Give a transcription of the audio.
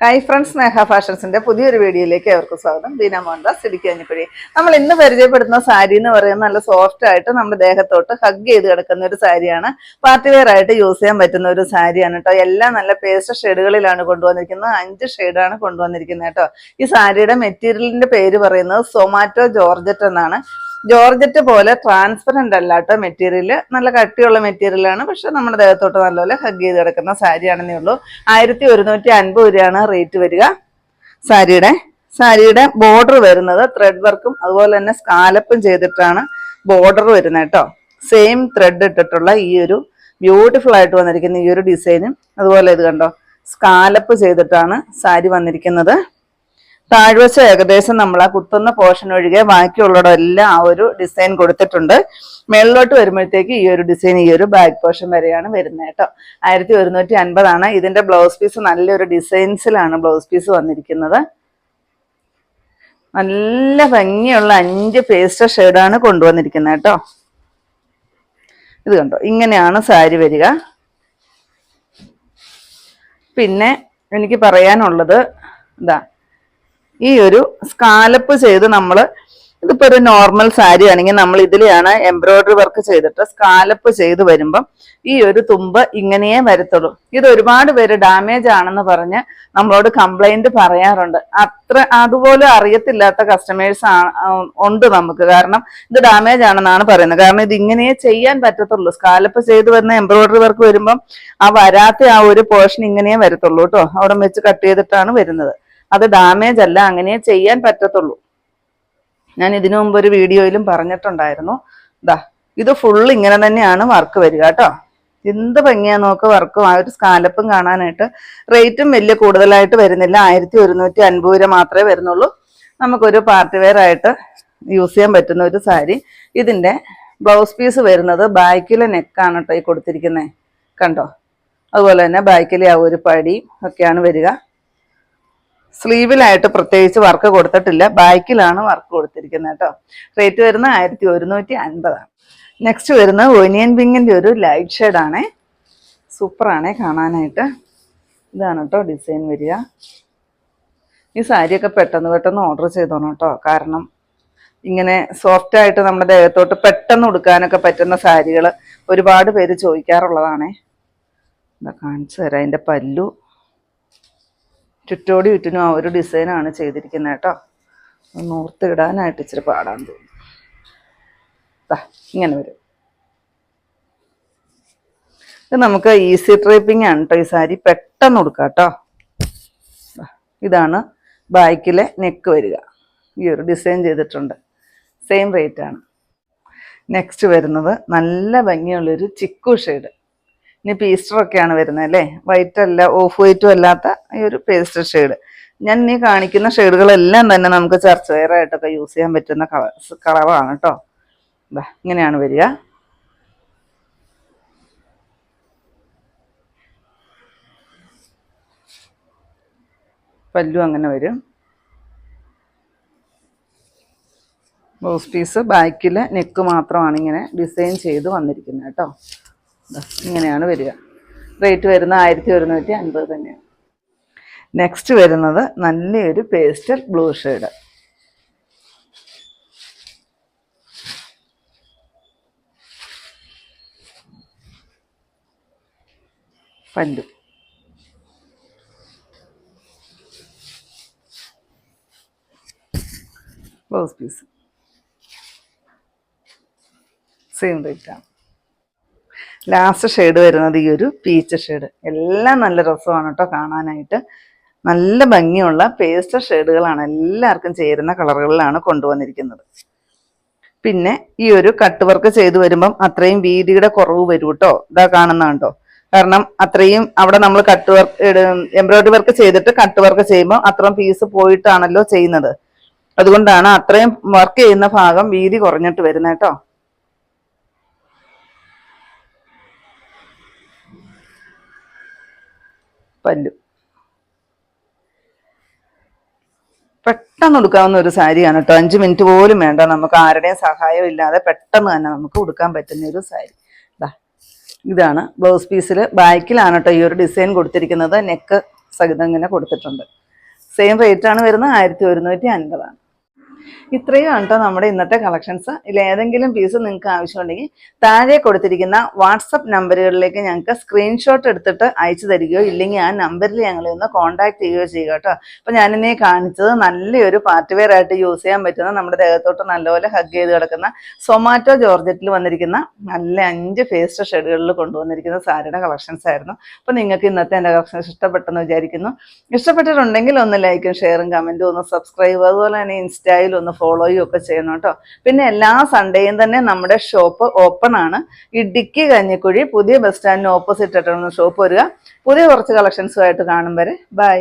Hi friends, സ്നേഹ ഫാഷൻസിന്റെ പുതിയൊരു വീഡിയോയിലേക്ക് അവർക്ക് സ്വാഗതം. ദീന മോഹൻദാസ്, ഇടുക്കിയഞ്ഞിക്കുഴി. നമ്മൾ ഇന്ന് പരിചയപ്പെടുന്ന സാരി എന്ന് പറയുന്നത് നല്ല സോഫ്റ്റ് ആയിട്ട് നമ്മുടെ ദേഹത്തോട്ട് ഹഗ് ചെയ്ത് കിടക്കുന്ന ഒരു സാരിയാണ്. പാർട്ടി വെയർ ആയിട്ട് യൂസ് ചെയ്യാൻ പറ്റുന്ന ഒരു സാരിയാണ് കേട്ടോ. എല്ലാം നല്ല പേസ്റ്റ് ഷെയ്ഡുകളിലാണ് കൊണ്ടുവന്നിരിക്കുന്നത്. 5 ഷെയ്ഡാണ് കൊണ്ടുവന്നിരിക്കുന്നത് കേട്ടോ. ഈ സാരിയുടെ മെറ്റീരിയലിന്റെ പേര് പറയുന്നത് സൊമാറ്റോ ജോർജറ്റ് എന്നാണ്. ജോർജറ്റ് പോലെ ട്രാൻസ്പെറന്റ് അല്ലാത്ത മെറ്റീരിയൽ, നല്ല കട്ടിയുള്ള മെറ്റീരിയലാണ്. പക്ഷെ നമ്മുടെ ദേഹത്തോട്ട് നല്ലപോലെ ഹഗ് ചെയ്ത് കിടക്കുന്ന സാരിയാണെന്നേ ഉള്ളൂ. 1150 രൂപയാണ് റേറ്റ് വരിക. സാരിയുടെ ബോർഡർ വരുന്നത് ത്രെഡ് വർക്കും അതുപോലെ തന്നെ സ്കാലപ്പും ചെയ്തിട്ടാണ് ബോർഡർ വരുന്നത് കേട്ടോ. സെയിം ത്രെഡ് ഇട്ടിട്ടുള്ള ഈ ഒരു ബ്യൂട്ടിഫുൾ ആയിട്ട് വന്നിരിക്കുന്ന ഈ ഒരു ഡിസൈനും അതുപോലെ ഇത് കണ്ടോ, സ്കാലപ്പ് ചെയ്തിട്ടാണ് സാരി വന്നിരിക്കുന്നത്. താഴ്വശം ഏകദേശം നമ്മൾ ആ കുത്തുന്ന പോർഷൻ ഒഴികെ ബാക്കിയുള്ളതെല്ലാം ആ ഒരു ഡിസൈൻ കൊടുത്തിട്ടുണ്ട്. മേളിലോട്ട് വരുമ്പോഴത്തേക്ക് ഈ ഒരു ഡിസൈൻ ഈ ഒരു ബാക്ക് പോർഷൻ വരെയാണ് വരുന്നത് കേട്ടോ. 1150 ഇതിന്റെ ബ്ലൗസ് പീസ് നല്ലൊരു ഡിസൈൻസിലാണ് ബ്ലൗസ് പീസ് വന്നിരിക്കുന്നത്. നല്ല ഭംഗിയുള്ള 5 പേസ്റ്റൽ ഷെയ്ഡാണ് കൊണ്ടുവന്നിരിക്കുന്നത് കേട്ടോ. ഇത് കണ്ടോ, ഇങ്ങനെയാണ് സാരി വരിക. പിന്നെ എനിക്ക് പറയാനുള്ളത് ഇതാ, ഈ ഒരു സ്കാലപ്പ് ചെയ്ത് നമ്മൾ, ഇതിപ്പോ ഒരു നോർമൽ സാരി ആണെങ്കിൽ നമ്മൾ ഇതിലെയാണ് എംബ്രോയിഡറി വർക്ക് ചെയ്തിട്ട് സ്കാലപ്പ് ചെയ്ത് വരുമ്പം ഈ ഒരു തുമ്പ് ഇങ്ങനെയേ വരത്തുള്ളൂ. ഇത് ഒരുപാട് പേര് ഡാമേജ് ആണെന്ന് പറഞ്ഞ് നമ്മളോട് കംപ്ലൈന്റ് പറയാറുണ്ട്. അതുപോലെ അറിയത്തില്ലാത്ത കസ്റ്റമേഴ്സ് ഉണ്ട് നമുക്ക്. കാരണം ഇത് ഡാമേജ് ആണെന്നാണ് പറയുന്നത്. കാരണം ഇത് ഇങ്ങനെയേ ചെയ്യാൻ പറ്റത്തുള്ളൂ. സ്കാലപ്പ് ചെയ്ത് വരുന്ന എംബ്രോയിഡറി വർക്ക് വരുമ്പം ആ വരാത്ത ആ ഒരു പോർഷൻ ഇങ്ങനെയേ വരത്തുള്ളൂ കേട്ടോ. അവിടെ വെച്ച് കട്ട് ചെയ്തിട്ടാണ് വരുന്നത്. അത് ഡാമേജ് അല്ല, അങ്ങനെ ചെയ്യാൻ പറ്റത്തുള്ളൂ. ഞാൻ ഇതിനു മുമ്പ് ഒരു വീഡിയോയിലും പറഞ്ഞിട്ടുണ്ടായിരുന്നു. ഇത് ഫുൾ ഇങ്ങനെ തന്നെയാണ് വർക്ക് വരിക കേട്ടോ. എന്ത് ഭംഗിയാ നോക്ക് വർക്കും ആ ഒരു സ്കാലപ്പും കാണാനായിട്ട്. റേറ്റും വലിയ കൂടുതലായിട്ട് വരുന്നില്ല. 1150 രൂപ മാത്രമേ വരുന്നുള്ളൂ. നമുക്കൊരു പാർട്ടി വെയർ ആയിട്ട് യൂസ് ചെയ്യാൻ പറ്റുന്ന ഒരു സാരി. ഇതിന്റെ ബ്ലൗസ് പീസ് വരുന്നത് ബാക്കിലെ നെക്കാണ് കേട്ടോ ഈ കൊടുത്തിരിക്കുന്നത്, കണ്ടോ. അതുപോലെ തന്നെ ബാക്കിലെ ആ ഒരു പടി ഒക്കെയാണ് വരിക. സ്ലീവിലായിട്ട് പ്രത്യേകിച്ച് വർക്ക് കൊടുത്തിട്ടില്ല, ബാക്കിലാണ് വർക്ക് കൊടുത്തിരിക്കുന്നത് കേട്ടോ. റേറ്റ് വരുന്ന 1150. നെക്സ്റ്റ് വരുന്ന ഒനിയൻ പിങ്കിന്റെ ഒരു ലൈറ്റ് ഷെയ്ഡാണേ. സൂപ്പറാണേ കാണാനായിട്ട്. ഇതാണ് കേട്ടോ ഡിസൈൻ വരിക. ഈ സാരിയൊക്കെ പെട്ടെന്ന് ഓർഡർ ചെയ്തോണം കേട്ടോ. കാരണം ഇങ്ങനെ സോഫ്റ്റ് ആയിട്ട് നമ്മുടെ ദേഹത്തോട്ട് പെട്ടെന്ന് ഉടുക്കാനൊക്കെ പറ്റുന്ന സാരികൾ ഒരുപാട് പേര് ചോദിക്കാറുള്ളതാണേ. ഇതാ കാണിച്ചു തരാം. അതിൻ്റെ പല്ലു ചുറ്റോടി ചുറ്റിനും ആ ഒരു ഡിസൈനാണ് ചെയ്തിരിക്കുന്നത് കേട്ടോ. നൂർത്ത് ഇടാനായിട്ട് ഇച്ചിരി പാടാന്ന് തോന്നുന്നു. ഇങ്ങനെ വരും. ഇത് നമുക്ക് ഈസി ഡ്രൈപ്പിംഗ് ആണ് കേട്ടോ. ഈ സാരി പെട്ടെന്ന് ഉടുക്കാം കേട്ടോ. ഇതാണ് ബാക്കിലെ നെക്ക് വരിക. ഈ ഒരു ഡിസൈൻ ചെയ്തിട്ടുണ്ട്. സെയിം റേറ്റ് ആണ്. നെക്സ്റ്റ് വരുന്നത് നല്ല ഭംഗിയുള്ളൊരു ചിക്കു ഷെയ്ഡ്. ഇനി പീസ്റ്ററൊക്കെയാണ് വരുന്നത് അല്ലേ. വൈറ്റ് അല്ല, ഓഫ് വൈറ്റും അല്ലാത്ത ഈ ഒരു പേസ്റ്റൽ ഷെയ്ഡ്. ഞാൻ ഇനി കാണിക്കുന്ന ഷെയ്ഡുകളെല്ലാം തന്നെ നമുക്ക് ചർച്ച വെയർ ആയിട്ടൊക്കെ യൂസ് ചെയ്യാൻ പറ്റുന്ന കളറാണ് കേട്ടോ. ഇങ്ങനെയാണ് വരിക. പല്ലു അങ്ങനെ വരും. ബ്ലൗസ് പീസ് ബാക്കിൽ നെക്ക് മാത്രമാണ് ഇങ്ങനെ ഡിസൈൻ ചെയ്ത് വന്നിരിക്കുന്നത് കേട്ടോ. ഇങ്ങനെയാണ് വരിക. റേറ്റ് വരുന്ന 1150 തന്നെയാണ്. നെക്സ്റ്റ് വരുന്നത് നല്ലൊരു പേസ്റ്റൽ ബ്ലൂ ഷെയ്ഡ്. പല്ലു ബ്ലൗസ് പീസ് സെയിം റേറ്റാണ്. ലാസ്റ്റ് ഷെയ്ഡ് വരുന്നത് ഈ ഒരു പീച്ച് ഷെയ്ഡ്. എല്ലാം നല്ല രസമാണ് കേട്ടോ കാണാനായിട്ട്. നല്ല ഭംഗിയുള്ള പേസ്റ്റൽ ഷെയ്ഡുകളാണ്. എല്ലാവർക്കും ചേരുന്ന കളറുകളിലാണ് കൊണ്ടുവന്നിരിക്കുന്നത്. പിന്നെ ഈ ഒരു കട്ട് വർക്ക് ചെയ്ത് വരുമ്പം അത്രയും വീതിയുടെ കുറവ് വരും കേട്ടോ. ഇതാ കാണുന്ന കേട്ടോ. കാരണം അത്രയും അവിടെ നമ്മൾ കട്ട് വർക്ക് എംബ്രോയിഡറി വർക്ക് ചെയ്തിട്ട് കട്ട് വർക്ക് ചെയ്യുമ്പോൾ അത്രയും പീസ് പോയിട്ടാണല്ലോ ചെയ്യുന്നത്. അതുകൊണ്ടാണ് അത്രയും വർക്ക് ചെയ്യുന്ന ഭാഗം വീതി കുറഞ്ഞിട്ട് വരുന്നത് കേട്ടോ. പല്ലു പെട്ടെന്ന് ഉടുക്കാവുന്ന ഒരു സാരിയാണ് കേട്ടോ. 5 മിനിറ്റ് പോലും വേണ്ട. നമുക്ക് ആരുടെയും സഹായം ഇല്ലാതെ പെട്ടെന്ന് തന്നെ നമുക്ക് ഉടുക്കാൻ പറ്റുന്ന ഒരു സാരി. ഇതാണ് ബ്ലൗസ് പീസിൽ ബാക്കിലാണ് കേട്ടോ ഈ ഒരു ഡിസൈൻ കൊടുത്തിരിക്കുന്നത്. നെക്ക് സഹിതം ഇങ്ങനെ കൊടുത്തിട്ടുണ്ട്. സെയിം റേറ്റ് ആണ് വരുന്നത്, 1150. ഇത്രയും കേട്ടോ നമ്മുടെ ഇന്നത്തെ കളക്ഷൻസ്. ഇതിൽ ഏതെങ്കിലും പീസ് നിങ്ങൾക്ക് ആവശ്യമുണ്ടെങ്കിൽ താഴെ കൊടുത്തിരിക്കുന്ന വാട്സപ്പ് നമ്പറുകളിലേക്ക് ഞങ്ങൾക്ക് സ്ക്രീൻഷോട്ട് എടുത്തിട്ട് അയച്ചു തരികയോ ഇല്ലെങ്കിൽ ആ നമ്പറിൽ ഞങ്ങളെ ഒന്ന് കോൺടാക്ട് ചെയ്യുകയോ ചെയ്യുക കേട്ടോ. അപ്പം ഞാനിന്നേ കാണിച്ചത് നല്ലൊരു പാർട്ടി വെയർ ആയിട്ട് യൂസ് ചെയ്യാൻ പറ്റുന്ന, നമ്മുടെ ദേഹത്തോട്ട് നല്ലപോലെ ഹഗ് ചെയ്ത് കിടക്കുന്ന സൊമാറ്റോ ജോർജറ്റിൽ വന്നിരിക്കുന്ന നല്ല 5 പേസ്റ്റ് ഷെയ്ഡുകളിൽ കൊണ്ടുവന്നിരിക്കുന്ന സാരിയുടെ കളക്ഷൻസ് ആയിരുന്നു. അപ്പം നിങ്ങൾക്ക് ഇന്നത്തെ എൻ്റെ കളക്ഷൻസ് ഇഷ്ടപ്പെട്ടെന്ന് വിചാരിക്കുന്നു. ഇഷ്ടപ്പെട്ടിട്ടുണ്ടെങ്കിൽ ഒന്ന് ലൈക്കും ഷെയറും കമൻറ്റും ഒന്ന് സബ്സ്ക്രൈബ്, അതുപോലെ തന്നെ ഇൻസ്റ്റയിൽ ഒന്ന് ഫോളോയും ഒക്കെ ചെയ്യണം കേട്ടോ. പിന്നെ എല്ലാ സൺഡേയും തന്നെ നമ്മുടെ ഷോപ്പ് ഓപ്പൺ ആണ്. ഇടുക്കി കഞ്ഞിക്കുഴി പുതിയ ബസ് സ്റ്റാൻഡിന് ഓപ്പോസിറ്റ് ആയിട്ടാണ് ഷോപ്പ് വരിക. പുതിയ കുറച്ച് കളക്ഷൻസുമായിട്ട് കാണും വരെ ബൈ.